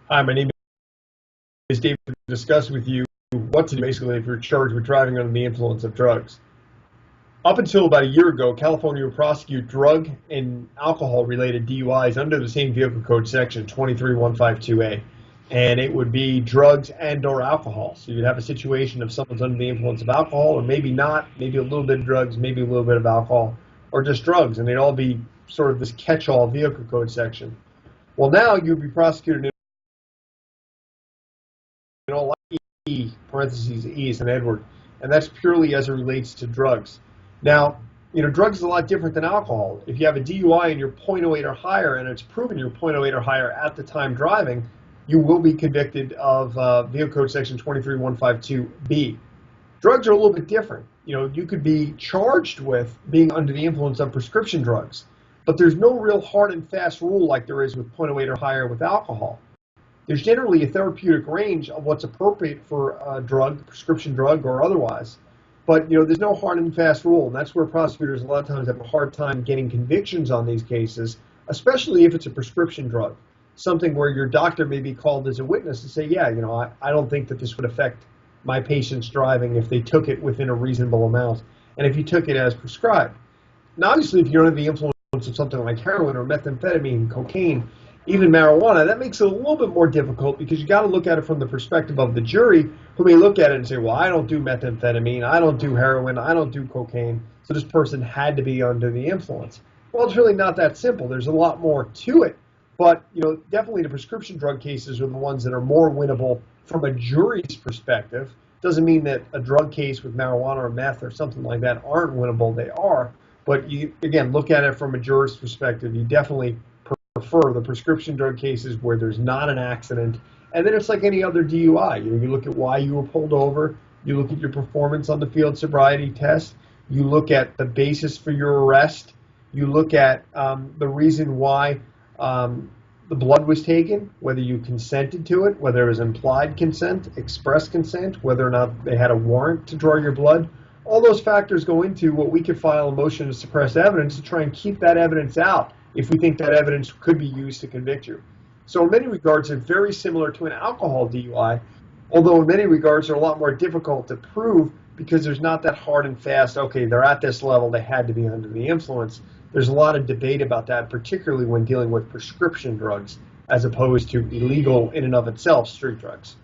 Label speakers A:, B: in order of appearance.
A: Hi, my name is David to discuss with you what to do basically if you're charged with driving under the influence of drugs. Up until about a year ago, California would prosecute drug and alcohol-related DUIs under the same vehicle code section, 23152A. And it would be drugs and or alcohol. So you'd have a situation if someone's under the influence of alcohol, or maybe not, maybe a little bit of drugs, maybe a little bit of alcohol, or just drugs. And they'd all be sort of this catch-all vehicle code section. Well, now you'd be prosecuted like E, parentheses, E is an Edward, and that's purely as it relates to drugs. Now, drugs is a lot different than alcohol. If you have a DUI and you're .08 or higher, and it's proven you're .08 or higher at the time driving, you will be convicted of Vehicle Code Section 23152B. Drugs are a little bit different. You could be charged with being under the influence of prescription drugs, but there's no real hard and fast rule like there is with .08 or higher with alcohol. There's generally a therapeutic range of what's appropriate for a drug, prescription drug or otherwise. But there's no hard and fast rule, and that's where prosecutors a lot of times have a hard time getting convictions on these cases, especially if it's a prescription drug, something where your doctor may be called as a witness to say, yeah, I don't think that this would affect my patient's driving if they took it within a reasonable amount, and if you took it as prescribed. Now, obviously, if you're under the influence of something like heroin or methamphetamine, cocaine, even marijuana, that makes it a little bit more difficult because you got to look at it from the perspective of the jury, who may look at it and say, well, I don't do methamphetamine, I don't do heroin, I don't do cocaine, so this person had to be under the influence. Well, it's really not that simple. There's a lot more to it, but definitely the prescription drug cases are the ones that are more winnable from a jury's perspective. Doesn't mean that a drug case with marijuana or meth or something like that aren't winnable. They are, but you, again, look at it from a juror's perspective. You definitely prefer the prescription drug cases where there's not an accident, and then it's like any other DUI. You look at why you were pulled over, you look at your performance on the field sobriety test, you look at the basis for your arrest, you look at the reason why the blood was taken, whether you consented to it, whether it was implied consent, express consent, whether or not they had a warrant to draw your blood. All those factors go into what we could file a motion to suppress evidence to try and keep that evidence out if we think that evidence could be used to convict you. So in many regards, they're very similar to an alcohol DUI, although in many regards they're a lot more difficult to prove because there's not that hard and fast, okay, they're at this level, they had to be under the influence. There's a lot of debate about that, particularly when dealing with prescription drugs, as opposed to illegal in and of itself street drugs.